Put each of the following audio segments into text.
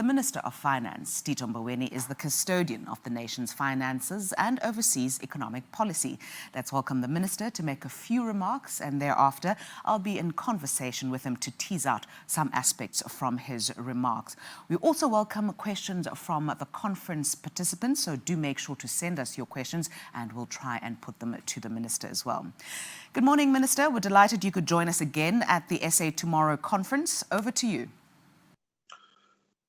Minister of Finance, Tito Mboweni, is the custodian of the nation's finances and oversees economic policy. Let's welcome the Minister to make a few remarks, and thereafter I'll be in conversation with him to tease out some aspects from his remarks. We also welcome questions from the conference participants, so do make sure to send us your questions and we'll try and put them to the Minister as well. Good morning, Minister. We're delighted you could join us again at the SA Tomorrow conference. Over to you.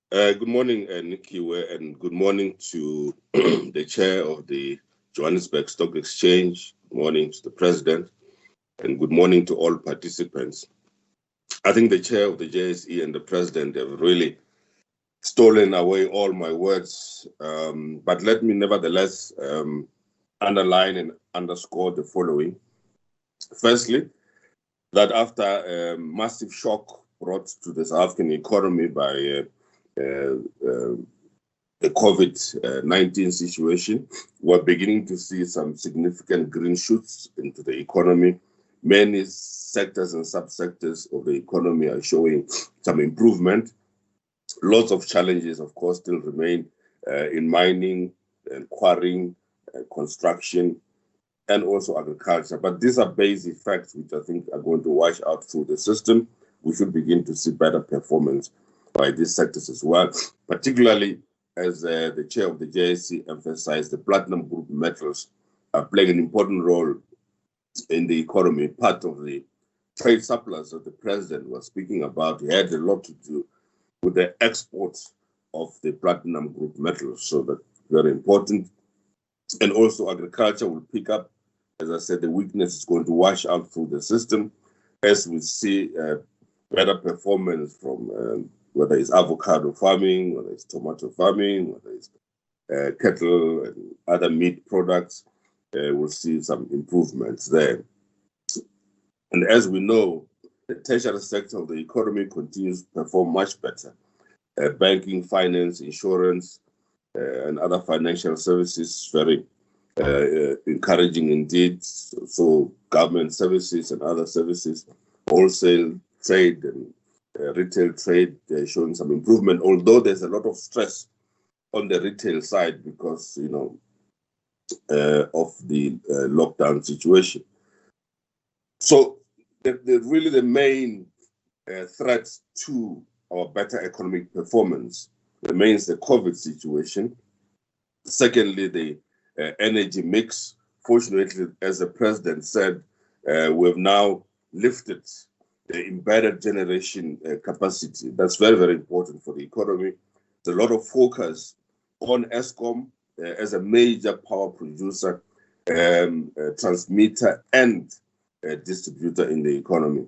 Good morning, Nikiwe, and good morning to the chair of the Johannesburg Stock Exchange. Good morning to the president, and good morning to all participants. I think the chair of the JSE and the president have really stolen away all my words, but let me nevertheless underline and underscore the following. Firstly, that after a massive shock brought to the South African economy by the COVID-19 situation, we're beginning to see some significant green shoots into the economy. Many sectors and subsectors of the economy are showing some improvement. Lots of challenges, of course, still remain in mining and quarrying, construction, and also agriculture. But these are basic facts which I think are going to wash out through the system. We should begin to see better performance by these sectors as well, particularly as the chair of the JSE emphasized, the platinum group metals are playing an important role in the economy. Part of the trade surplus that the president was speaking about had a lot to do with the exports of the platinum group metals, so that's very important. And also agriculture will pick up. As I said, the weakness is going to wash out through the system as we see better performance from whether it's avocado farming, whether it's tomato farming, whether it's cattle and other meat products. We'll see some improvements there. And as we know, the tertiary sector of the economy continues to perform much better. Banking, finance, insurance, and other financial services, very encouraging indeed. So government services and other services, wholesale trade and retail trade showing some improvement, although there's a lot of stress on the retail side because, of the lockdown situation. So really the main threats to our better economic performance remains the COVID situation. Secondly, the energy mix. Fortunately, as the president said, we have now lifted the embedded generation capacity. That's very, very important for the economy. There's a lot of focus on Eskom as a major power producer, transmitter, and distributor in the economy.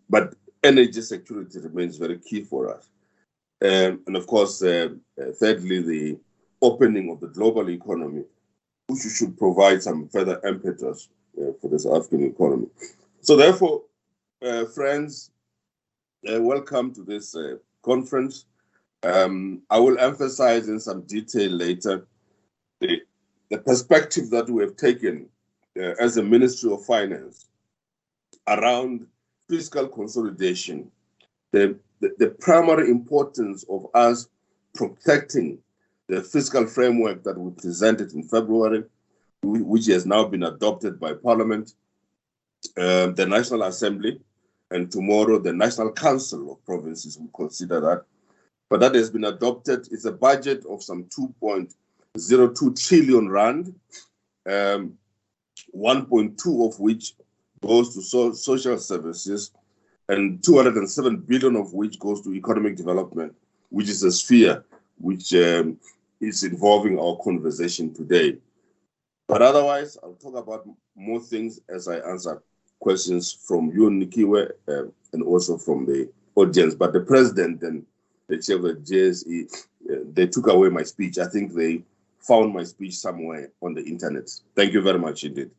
But energy security remains very key for us. And of course, thirdly, the opening of the global economy, which should provide some further impetus for the South African economy. So therefore, friends, welcome to this conference. I will emphasize in some detail later the perspective that we have taken as a Ministry of Finance around fiscal consolidation, the primary importance of us protecting the fiscal framework that we presented in February, which has now been adopted by Parliament, the National Assembly, and tomorrow the National Council of Provinces will consider that. But that has been adopted. It's a budget of some 2.02 trillion rand, 1.2 of which goes to social services, and 207 billion of which goes to economic development, which is a sphere which is involving our conversation today. But otherwise, I'll talk about more things as I answer questions from you, Nikiwe, and also from the audience. But the president and the chair of the JSE, they took away my speech. I think they found my speech somewhere on the internet. Thank you very much indeed.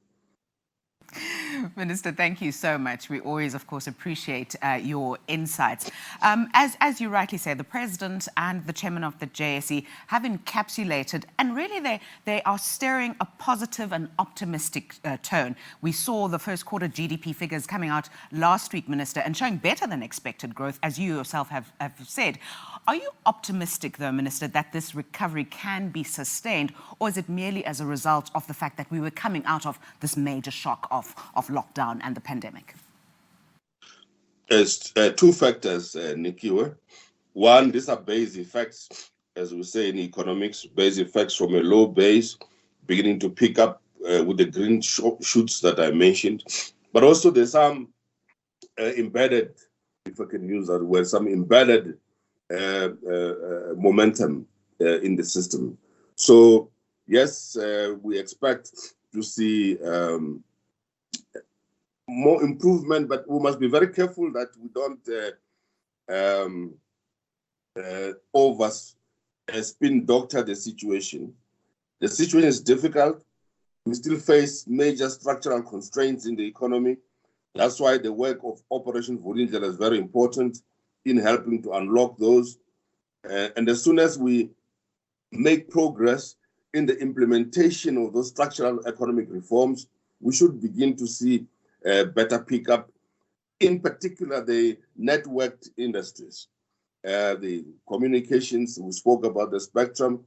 Minister, thank you so much. We always, of course, appreciate your insights. As you rightly say, the President and the Chairman of the JSE have encapsulated, and really they are stirring a positive and optimistic tone. We saw the first quarter GDP figures coming out last week, Minister, and showing better than expected growth, as you yourself have said. Are you optimistic, though, Minister, that this recovery can be sustained, or is it merely as a result of the fact that we were coming out of this major shock of lockdown and the pandemic? There's two factors, Nikiwe. One, these are base effects, as we say in economics, base effects from a low base, beginning to pick up with the green shoots that I mentioned. But also there's some embedded, if I can use that word, some embedded momentum in the system. So yes, we expect to see more improvement, but we must be very careful that we don't over spin doctor the situation. The situation is difficult. We still face major structural constraints in the economy. That's why the work of Operation Vulindlela is very important in helping to unlock those. And as soon as we make progress in the implementation of those structural economic reforms, we should begin to see a better pickup, in particular the networked industries, the communications. We spoke about the spectrum.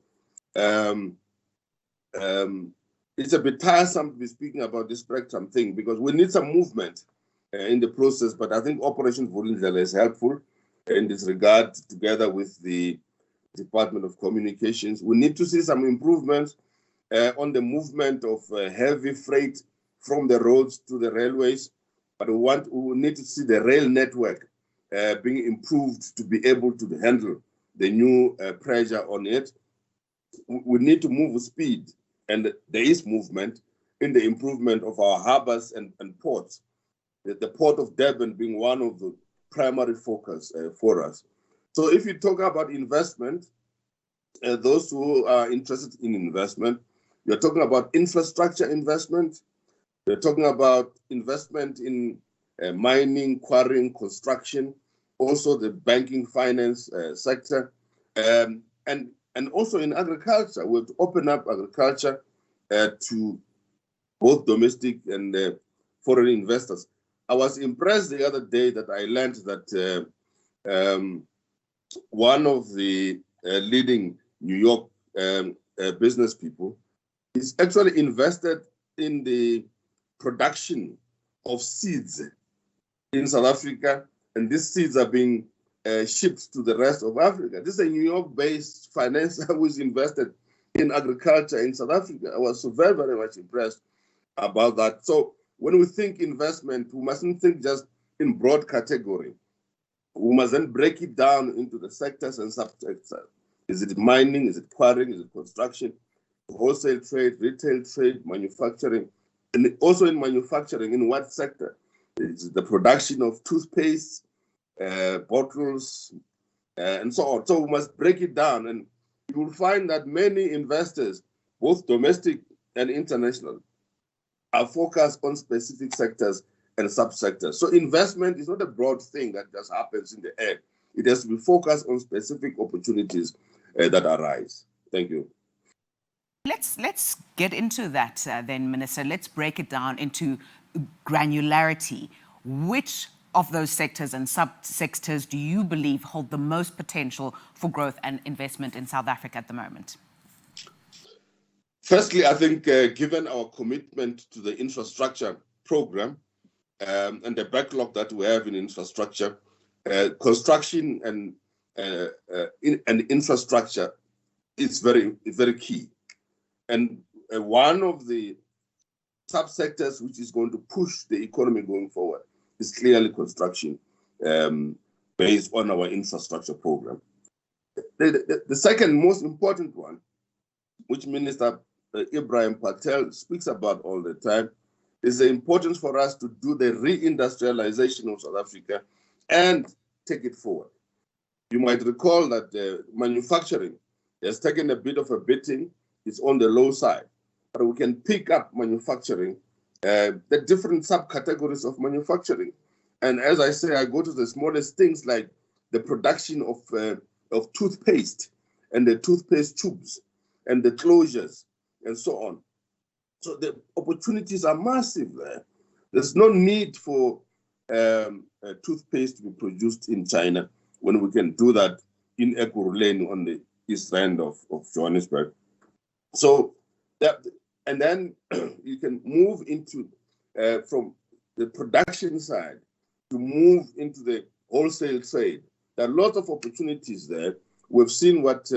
It's a bit tiresome to be speaking about the spectrum thing because we need some movement in the process, but I think Operation Vulindlela is helpful in this regard, together with the Department of Communications. We need to see some improvements on the movement of heavy freight from the roads to the railways, but we need to see the rail network being improved to be able to handle the new pressure on it. We need to move with speed, and there is movement in the improvement of our harbors and ports. The port of Durban being one of the primary focus for us. So if you talk about investment, those who are interested in investment, you're talking about infrastructure investment, you're talking about investment in mining, quarrying, construction, also the banking finance sector, and also in agriculture. We have to open up agriculture to both domestic and foreign investors. I was impressed the other day that I learned that one of the leading New York business people is actually invested in the production of seeds in South Africa, and these seeds are being shipped to the rest of Africa. This is a New York-based financier who is invested in agriculture in South Africa. I was so very, very much impressed about that. So when we think investment, we mustn't think just in broad category. We must then break it down into the sectors and subsectors. Is it mining? Is it quarrying? Is it construction? Wholesale trade, retail trade, manufacturing? And also in manufacturing, in what sector? Is it the production of toothpaste, bottles, and so on? So we must break it down, and you will find that many investors, both domestic and international, are focused on specific sectors and subsectors. So investment is not a broad thing that just happens in the air. It has to be focused on specific opportunities that arise. Thank you. Let's get into that then, Minister. Let's break it down into granularity. Which of those sectors and subsectors do you believe hold the most potential for growth and investment in South Africa at the moment? Firstly, I think given our commitment to the infrastructure program and the backlog that we have in infrastructure, construction and infrastructure is very key. And one of the subsectors which is going to push the economy going forward is clearly construction, based on our infrastructure program. The second most important one, which Minister Ibrahim Patel speaks about all the time, is the importance for us to do the reindustrialization of South Africa and take it forward. You might recall that manufacturing has taken a bit of a beating. It's on the low side, but we can pick up manufacturing, the different subcategories of manufacturing. And as I say, I go to the smallest things like the production of toothpaste and the toothpaste tubes and the closures and so on. So the opportunities are massive there. There's no need for toothpaste to be produced in China when we can do that in Ekurhuleni on the east end of Johannesburg. So that, and then you can move into from the production side to move into the wholesale trade. There are lots of opportunities there. We've seen what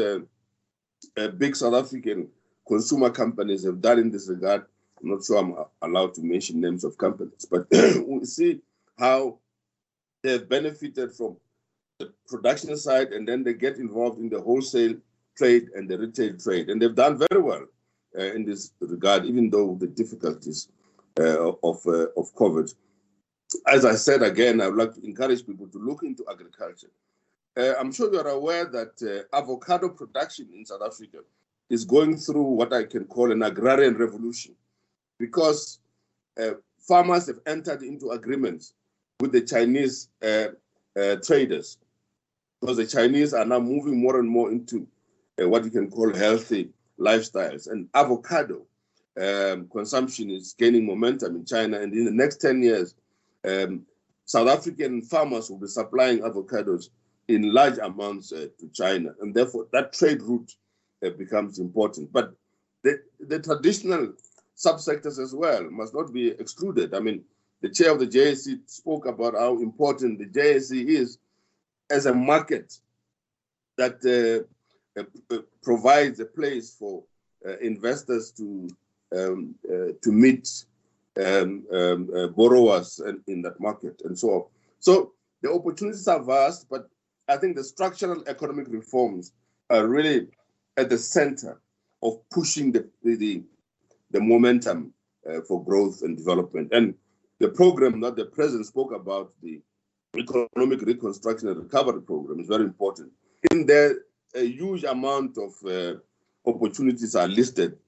big South African consumer companies have done in this regard. I'm not sure I'm allowed to mention names of companies, but we see how they've benefited from the production side, and then they get involved in the wholesale trade and the retail trade. And they've done very well in this regard, even though the difficulties of COVID. As I said again, I would like to encourage people to look into agriculture. I'm sure you are aware that avocado production in South Africa is going through what I can call an agrarian revolution, because farmers have entered into agreements with the Chinese traders, because the Chinese are now moving more and more into what you can call healthy lifestyles. And avocado consumption is gaining momentum in China, and in the next 10 years, South African farmers will be supplying avocados in large amounts to China, and therefore that trade route becomes important. But the traditional subsectors as well must not be excluded. I mean, the chair of the JSE spoke about how important the JSE is as a market that provides a place for investors to meet borrowers in that market and so on. So the opportunities are vast, but I think the structural economic reforms are really at the center of pushing the momentum for growth and development. And the program that the president spoke about, the Economic Reconstruction and Recovery Program, is very important. In there, a huge amount of opportunities are listed,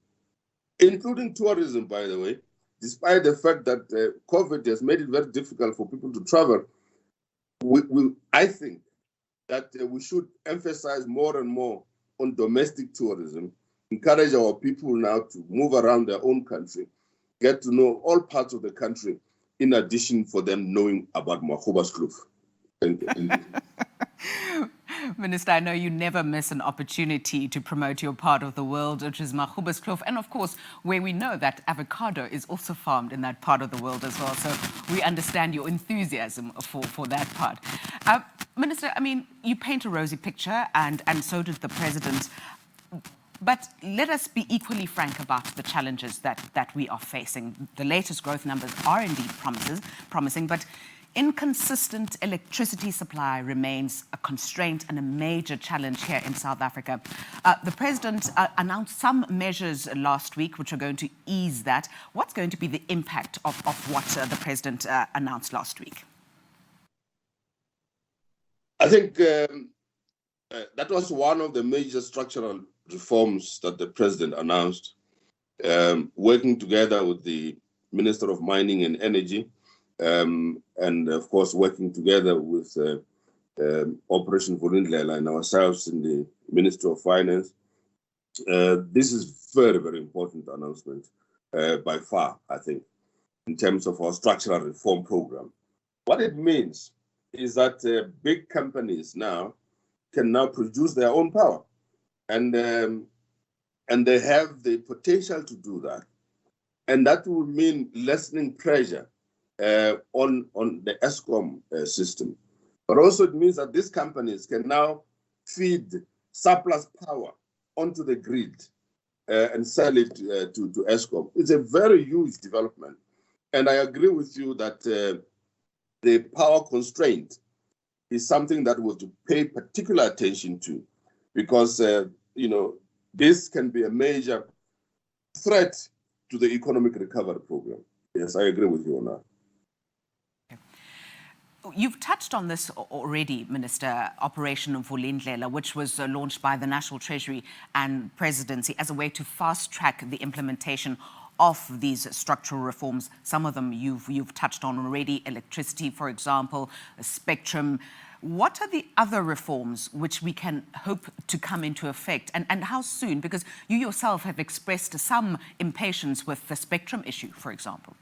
including tourism, by the way. Despite the fact that COVID has made it very difficult for people to travel, I think that we should emphasize more and more on domestic tourism, encourage our people now to move around their own country, get to know all parts of the country, in addition for them knowing about Makhuba's Thank you. Minister, I know you never miss an opportunity to promote your part of the world, which is Makhuba's, and of course, where we know that avocado is also farmed in that part of the world as well. So we understand your enthusiasm for that part. Minister, I mean, you paint a rosy picture, and so did the president. But let us be equally frank about the challenges that we are facing. The latest growth numbers are indeed promising, but inconsistent electricity supply remains a constraint and a major challenge here in South Africa. The president announced some measures last week which are going to ease that. What's going to be the impact of what the president announced last week? I think that was one of the major structural reforms that the president announced, working together with the Minister of Mining and Energy, and of course working together with Operation Vulindlela and ourselves in the Ministry of Finance. This is very, very important announcement by far, I think, in terms of our structural reform program. What it means is that big companies now can now produce their own power, and they have the potential to do that, and that will mean lessening pressure on the Eskom system. But also it means that these companies can now feed surplus power onto the grid and sell it to Eskom. It's a very huge development. And I agree with you that the power constraint is something that we have to pay particular attention to, because this can be a major threat to the economic recovery program. Yes, I agree with you on that. You've touched on this already, Minister, Operation Vulindlela, which was launched by the National Treasury and Presidency as a way to fast-track the implementation of these structural reforms. Some of them you've touched on already, electricity, for example, spectrum. What are the other reforms which we can hope to come into effect, and how soon? Because you yourself have expressed some impatience with the spectrum issue, for example.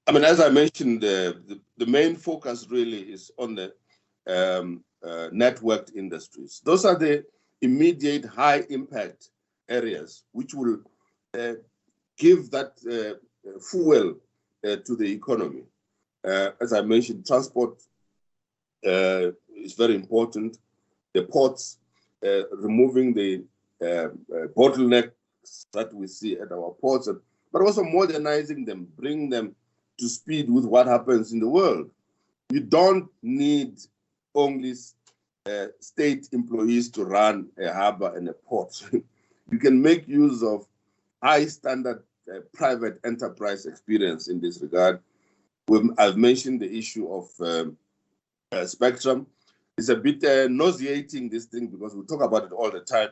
I mean, as I mentioned, the main focus really is on the networked industries. Those are the immediate high impact areas which will give that fuel to the economy. As I mentioned, transport is very important. The ports, removing the bottlenecks that we see at our ports, but also modernizing them, bring them to speed with what happens in the world. You don't need only state employees to run a harbor and a port. You can make use of high standard private enterprise experience in this regard. I've mentioned the issue of spectrum. It's a bit nauseating, this thing, because we talk about it all the time.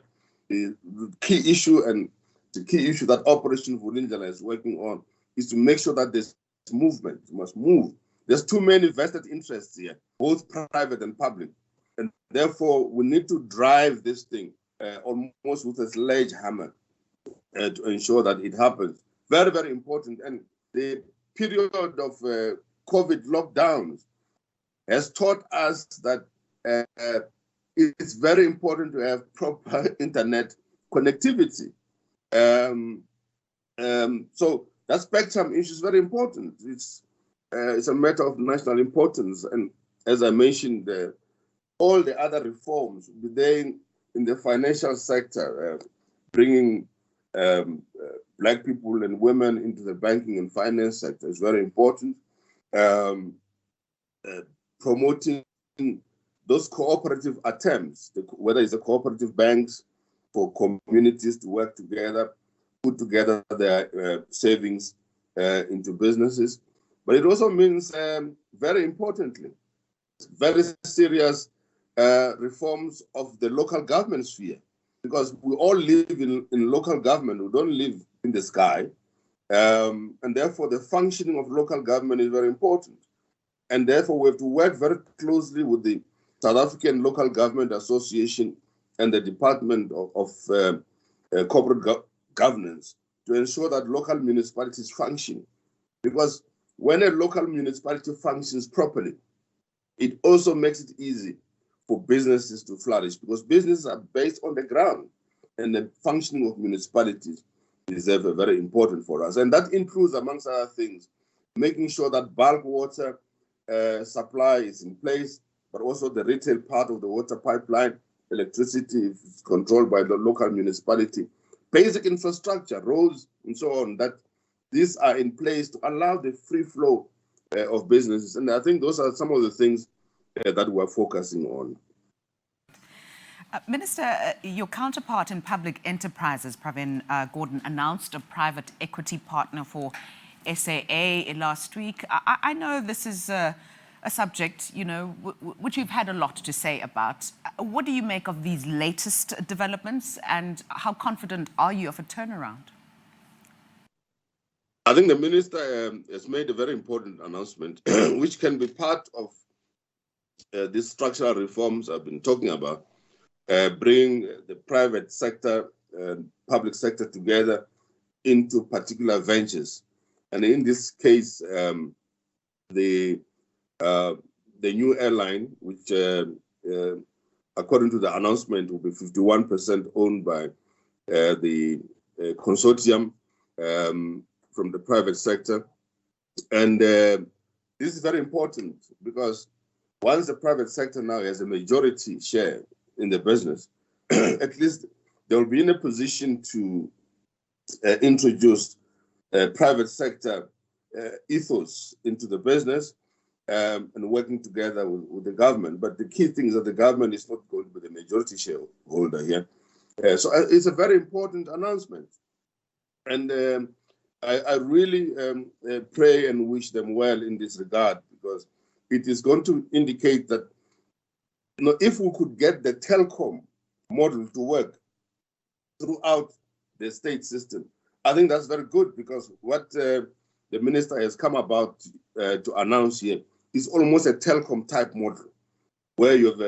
The key issue and the key issue that Operation Vulindlela is working on is to make sure that there's movement. You must move. There's too many vested interests here, both private and public. And therefore, we need to drive this thing almost with a sledgehammer to ensure that it happens. Very, very important. And the period of COVID lockdowns has taught us that it's very important to have proper internet connectivity. So that spectrum issue is very important. It's a matter of national importance. And as I mentioned, all the other reforms within in the financial sector, bringing Black people and women into the banking and finance sector is very important. Promoting those cooperative attempts, whether it's the cooperative banks for communities to work together, put together their savings into businesses. But it also means, very importantly, very serious reforms of the local government sphere, because we all live in local government. We don't live in the sky. And therefore, the functioning of local government is very important. And therefore, we have to work very closely with the South African Local Government Association and the Department of Corporate Governance to ensure that local municipalities function. Because when a local municipality functions properly, it also makes it easy for businesses to flourish, because businesses are based on the ground, and the functioning of municipalities is very important for us. And that includes, amongst other things, making sure that bulk water supply is in place, but also the retail part of the water pipeline, electricity is controlled by the local municipality, basic infrastructure, roads, and so on, that these are in place to allow the free flow of businesses. And I think those are some of the things that we're focusing on. Minister, your counterpart in public enterprises, Pravin Gordhan, announced a private equity partner for SAA last week. I know this is a subject, which you've had a lot to say about. What do you make of these latest developments, and how confident are you of a turnaround? I think the minister has made a very important announcement, which can be part of these structural reforms I've been talking about, bring the private sector and public sector together into particular ventures. And in this case, the new airline, which according to the announcement will be 51% owned by the consortium from the private sector. And this is very important, because once the private sector now has a majority share in the business, at least they will be in a position to introduce private sector ethos into the business and working together with the government. But the key thing is that the government is not going to be the majority shareholder here. So it's a very important announcement. And I really pray and wish them well in this regard, because it is going to indicate that if we could get the telecom model to work throughout the state system, I think that's very good, because what the minister has come about to announce here is almost a telecom type model, where you have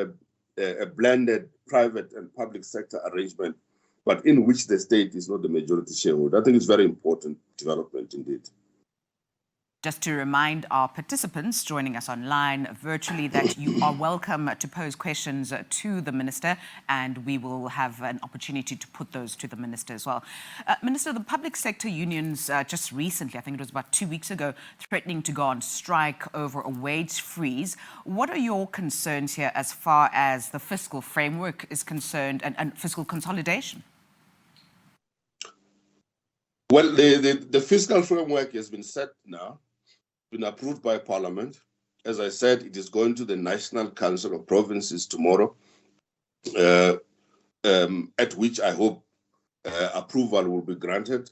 a blended private and public sector arrangement, but in which the state is not the majority shareholder. I think it's very important development indeed. Just to remind our participants joining us online virtually that you are welcome to pose questions to the Minister, and we will have an opportunity to put those to the Minister as well. Minister, the public sector unions just recently, I think it was about 2 weeks ago, threatening to go on strike over a wage freeze. What are your concerns here as far as the fiscal framework is concerned and fiscal consolidation? Well, the fiscal framework has been set now, been approved by Parliament. As I said, it is going to the National Council of Provinces tomorrow, at which I hope approval will be granted.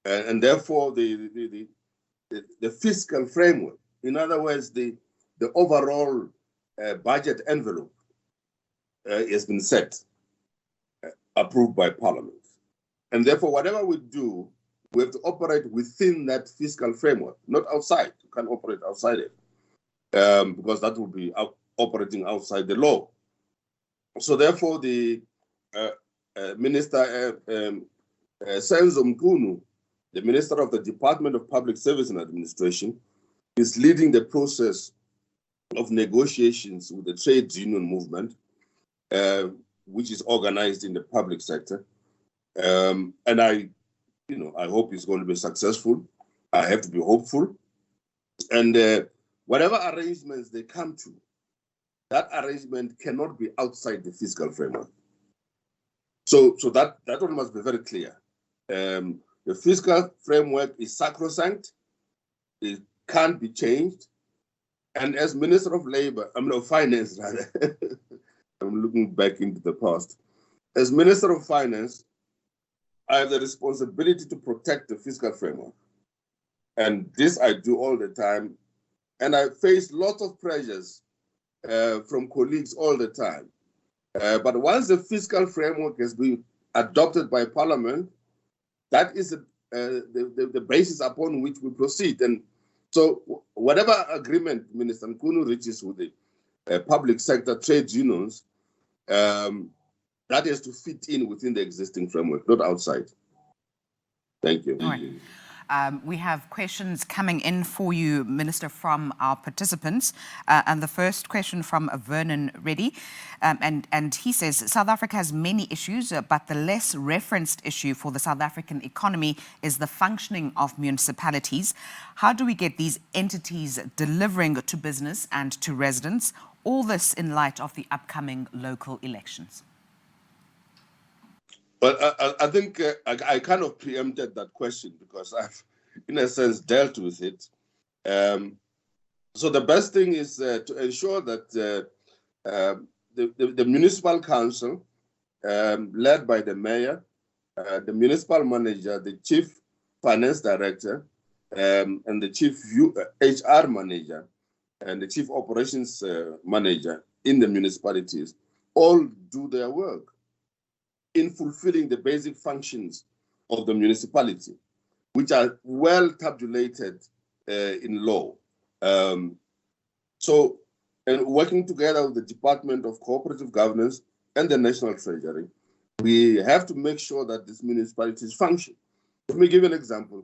And therefore, the fiscal framework, in other words, the overall budget envelope has been set, approved by Parliament. And therefore, whatever we do, we have to operate within that fiscal framework, not outside. You can't operate outside it, because that will be operating outside the law. So therefore, the Minister Senzo Mkunu, the Minister of the Department of Public Service and Administration, is leading the process of negotiations with the trade union movement, which is organized in the public sector. And I hope it's going to be successful. I have to be hopeful. And whatever arrangements they come to, that arrangement cannot be outside the fiscal framework. So that one must be very clear. The fiscal framework is sacrosanct. It can't be changed. And as Minister of Finance, rather, I'm looking back into the past. As Minister of Finance, I have the responsibility to protect the fiscal framework. And this I do all the time. And I face lots of pressures from colleagues all the time. But once the fiscal framework has been adopted by Parliament, that is the basis upon which we proceed. And so whatever agreement Minister Mkunu reaches with the public sector trade unions, that has to fit in within the existing framework, not outside. Thank you. All right. We have questions coming in for you, Minister, from our participants. And the first question from Vernon Reddy. And he says, South Africa has many issues, but the less referenced issue for the South African economy is the functioning of municipalities. How do we get these entities delivering to business and to residents? All this in light of the upcoming local elections. Well, I think I kind of preempted that question because I've, in a sense, dealt with it. So the best thing is to ensure that the municipal council, led by the mayor, the municipal manager, the chief finance director, and the chief HR manager, and the chief operations manager in the municipalities, all do their work in fulfilling the basic functions of the municipality, which are well tabulated in law. So, and working together with the Department of Cooperative Governance and the National Treasury, we have to make sure that these municipalities function. Let me give you an example.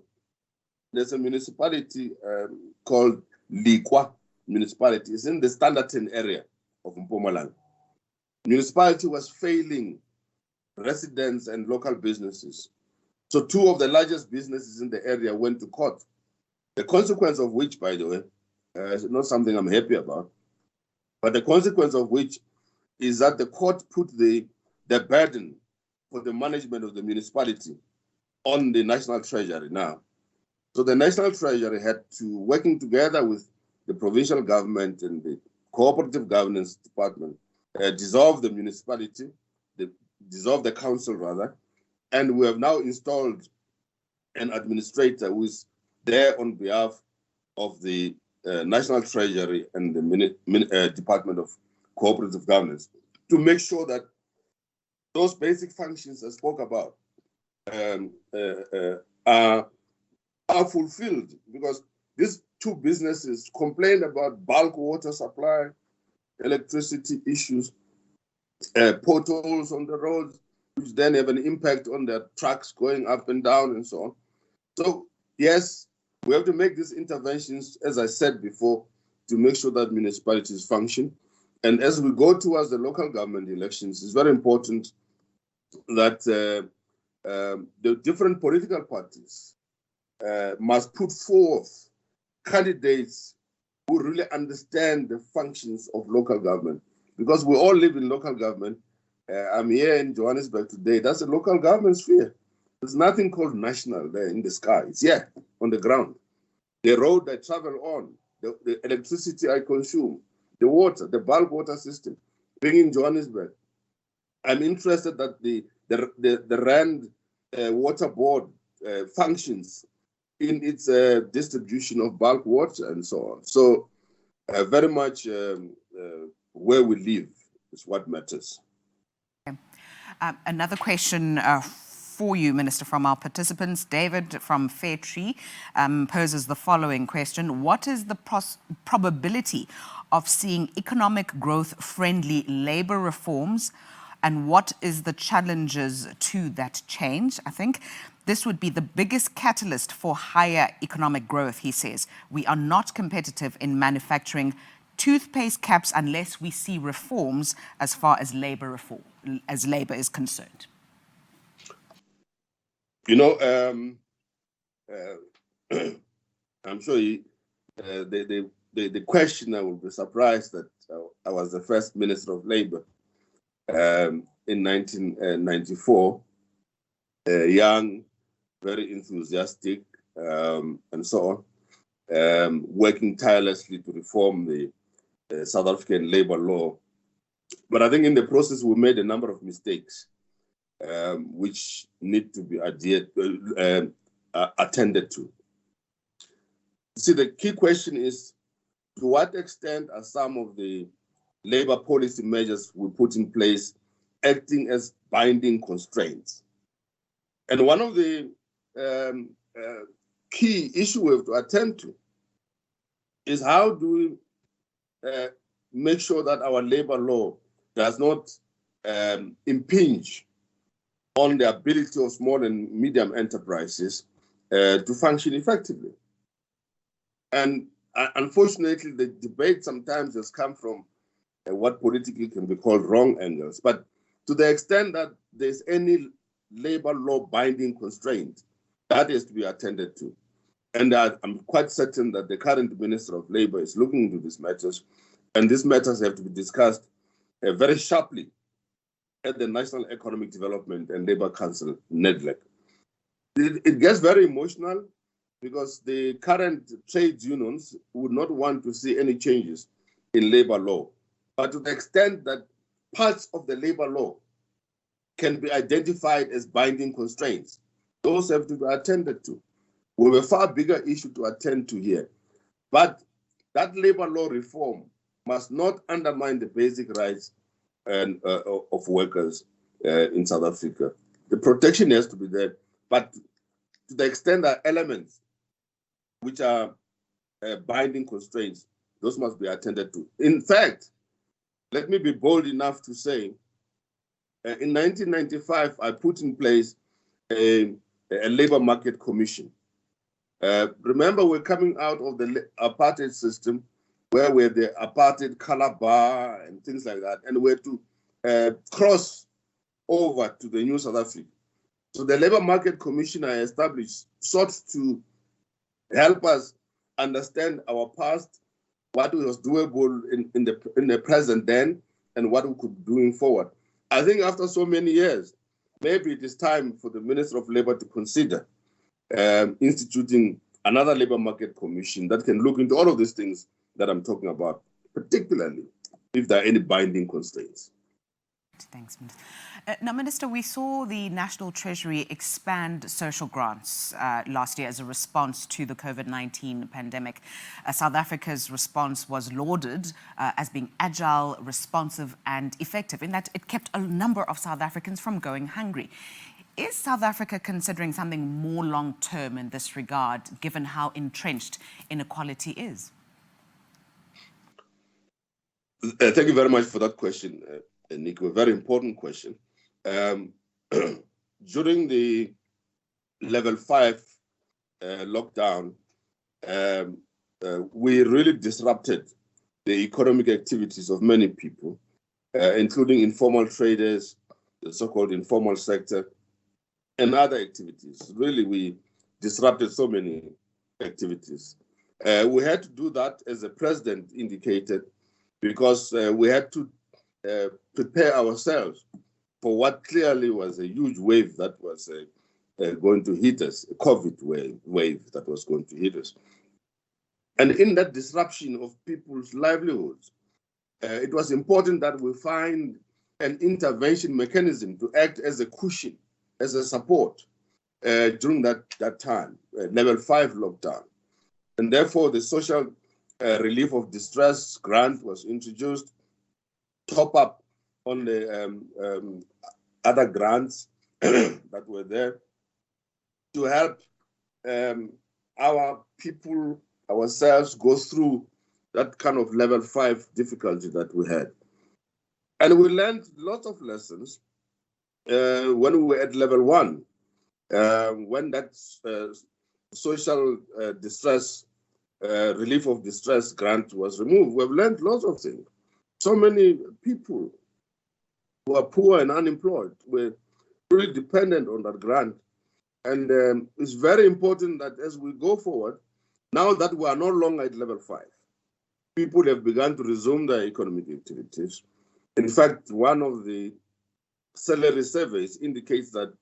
There's a municipality called Likwa municipality. It's in the Standerton area of Mpumalanga. Municipality was failing residents and local businesses. So two of the largest businesses in the area went to court. The consequence of which, by the way, is not something I'm happy about, but the consequence of which is that the court put the burden for the management of the municipality on the National Treasury now. So the National Treasury had to, working together with the provincial government and the Cooperative Governance Department, dissolve the municipality, dissolve the council rather, and we have now installed an administrator who is there on behalf of the National Treasury and the Department of Cooperative Governance to make sure that those basic functions I spoke about are fulfilled, because these two businesses complained about bulk water supply, electricity issues, potholes on the roads, which then have an impact on the trucks going up and down and so on. So yes, We have to make these interventions, as I said before, to make sure that municipalities function. And as we go towards the local government elections, it's very important that the different political parties must put forth candidates who really understand the functions of local government, because we all live in local government. I'm here in Johannesburg today. That's a local government sphere. There's nothing called national there in the sky. It's here on the ground. The road I travel on, the electricity I consume, the water, the bulk water system, being in Johannesburg. I'm interested that the Rand Water Board functions in its distribution of bulk water and so on. So very much where we live is what matters. Another question for you, Minister, from our participants. David from Fairtree poses the following question. What is the probability of seeing economic growth-friendly labour reforms, and what is the challenges to that change? I think this would be the biggest catalyst for higher economic growth, he says. We are not competitive in manufacturing toothpaste caps unless we see reforms as far as labour is concerned. You know, I'm sure the questioner will be surprised that I was the first Minister of Labour in 1994, young, very enthusiastic, and so on, working tirelessly to reform the South African labour law. But I think in the process we made a number of mistakes which need to be attended to. See, the key question is, to what extent are some of the labour policy measures we put in place acting as binding constraints? And one of the key issues we have to attend to is how do we make sure that our labour law does not impinge on the ability of small and medium enterprises to function effectively. And unfortunately, the debate sometimes has come from what politically can be called wrong angles. But to the extent that there's any labor law binding constraint, that is to be attended to. And I'm quite certain that the current Minister of Labour is looking into these matters, and these matters have to be discussed very sharply at the National Economic Development and Labour Council, NEDLAC. It gets very emotional because the current trade unions would not want to see any changes in labour law. But to the extent that parts of the labour law can be identified as binding constraints, those have to be attended to. We have a far bigger issue to attend to here. But that labour law reform must not undermine the basic rights of workers in South Africa. The protection has to be there, but to the extent that elements which are binding constraints, those must be attended to. In fact, let me be bold enough to say, in 1995, I put in place a labor market commission. Remember, we're coming out of the apartheid system, where we had the apartheid color bar and things like that, and we're to cross over to the new South Africa. So the Labour Market Commission I established sought to help us understand our past, what was doable in the present then, and what we could do going forward. I think after so many years, maybe it is time for the Minister of Labour to consider instituting another Labour Market Commission that can look into all of these things that I'm talking about, particularly if there are any binding constraints. Thanks, Minister. Now, Minister, we saw the National Treasury expand social grants last year as a response to the COVID-19 pandemic. South Africa's response was lauded as being agile, responsive and effective in that it kept a number of South Africans from going hungry. Is South Africa considering something more long-term in this regard, given how entrenched inequality is? Thank you very much for that question, Nico. A very important question. During the level 5 lockdown, we really disrupted the economic activities of many people, including informal traders, the so-called informal sector, and other activities. Really, we disrupted so many activities. We had to do that, as the president indicated, because we had to prepare ourselves for what clearly was a huge wave that was going to hit us, a COVID wave that was going to hit us. And in that disruption of people's livelihoods, it was important that we find an intervention mechanism to act as a cushion, as a support during that time, level 5 lockdown. And therefore, the social relief of distress grant was introduced, top up on the other grants that were there to help our people, ourselves, go through that kind of level 5 difficulty that we had. And we learned lots of lessons when we were at level 1, when that social distress, relief of distress grant was removed. We've learned lots of things. So many people who are poor and unemployed were really dependent on that grant. And it's very important that as we go forward, now that we are no longer at level 5, people have begun to resume their economic activities. In fact, one of the salary surveys indicates that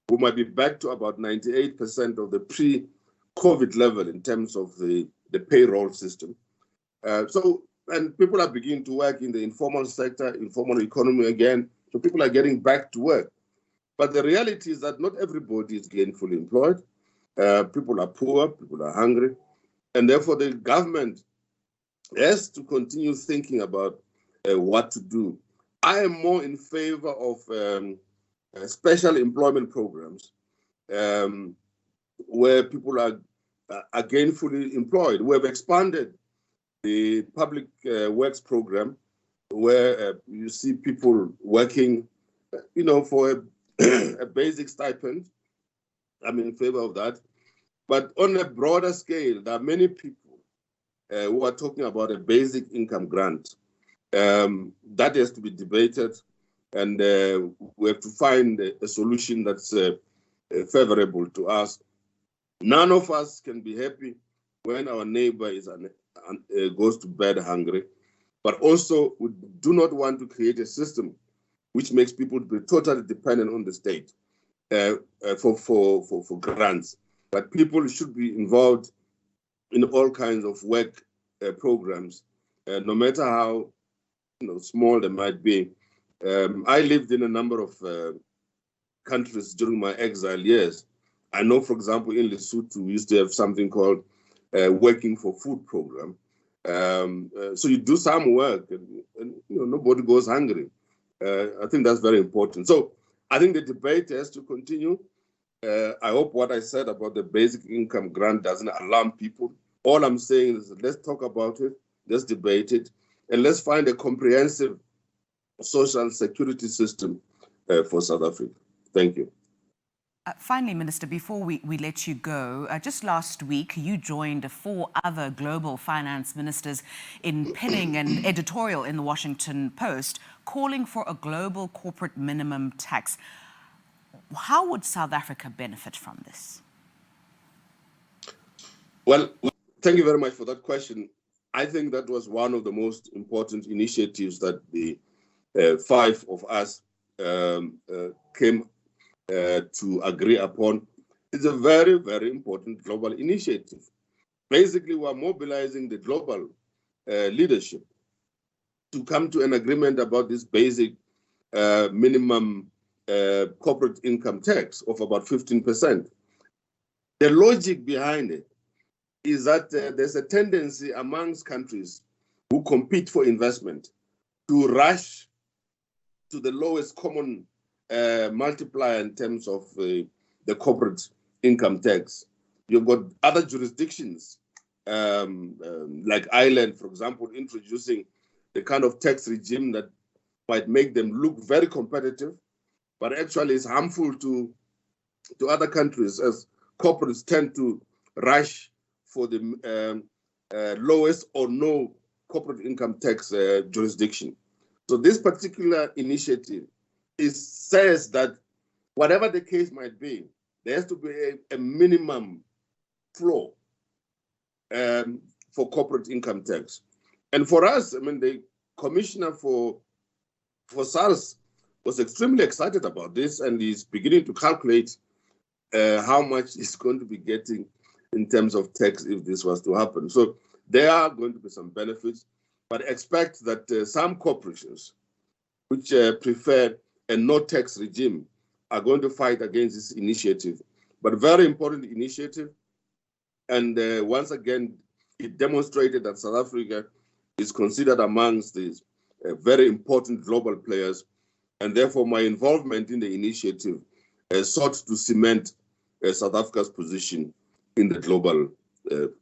we might be back to about 98% of the pre-COVID level in terms of the payroll system. And people are beginning to work in the informal sector, informal economy again. So people are getting back to work. But the reality is that not everybody is gainfully employed. People are poor, people are hungry. And therefore, the government has to continue thinking about what to do. I am more in favor of special employment programs where people are gainfully employed. We have expanded the public works program where you see people working, for a basic stipend. I'm in favor of that. But on a broader scale, there are many people who are talking about a basic income grant. That has to be debated, and we have to find a solution that's favorable to us. None of us can be happy when our neighbor goes to bed hungry, but also we do not want to create a system which makes people be totally dependent on the state for grants. But people should be involved in all kinds of work programs, no matter how small they might be. I lived in a number of countries during my exile years. I know, for example, in Lesotho, we used to have something called Working for Food program. So you do some work and nobody goes hungry. I think that's very important. So I think the debate has to continue. I hope what I said about the basic income grant doesn't alarm people. All I'm saying is let's talk about it, let's debate it, and let's find a comprehensive social security system for South Africa. Thank you. Finally, Minister, before we let you go, just last week you joined 4 other global finance ministers in penning an editorial in the Washington Post calling for a global corporate minimum tax. How would South Africa benefit from this? Well, thank you very much for that question. I think that was one of the most important initiatives that the 5 of us came to agree upon. It's a very, very important global initiative. Basically, we are mobilizing the global leadership to come to an agreement about this basic minimum corporate income tax of about 15%. The logic behind it is that there's a tendency amongst countries who compete for investment to rush to the lowest common multiplier in terms of the corporate income tax. You've got other jurisdictions, like Ireland, for example, introducing the kind of tax regime that might make them look very competitive, but actually is harmful to other countries, as corporates tend to rush for the lowest or no corporate income tax jurisdiction. So this particular initiative says that whatever the case might be, there has to be a minimum floor for corporate income tax. And for us, I mean, the commissioner for SARS was extremely excited about this, and he's beginning to calculate how much he's going to be getting in terms of tax if this was to happen. So there are going to be some benefits, but expect that some corporations which prefer a no tax regime are going to fight against this initiative. But very important initiative. And once again, it demonstrated that South Africa is considered amongst these very important global players. And therefore, my involvement in the initiative sought to cement South Africa's position in the global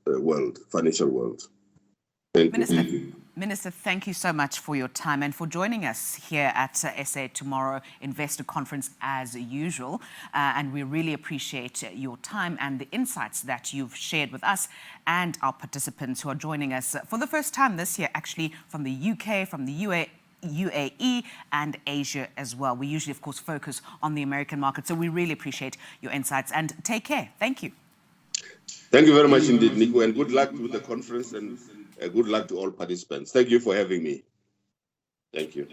world, financial world. Thank you. Minister, thank you so much for your time and for joining us here at SA Tomorrow Investor Conference as usual. And we really appreciate your time and the insights that you've shared with us and our participants who are joining us for the first time this year, actually from the UK, from the UAE and Asia as well. We usually, of course, focus on the American market. So we really appreciate your insights and take care. Thank you. Thank you very much indeed, Nico, and good luck with the conference and good luck to all participants. Thank you for having me. Thank you.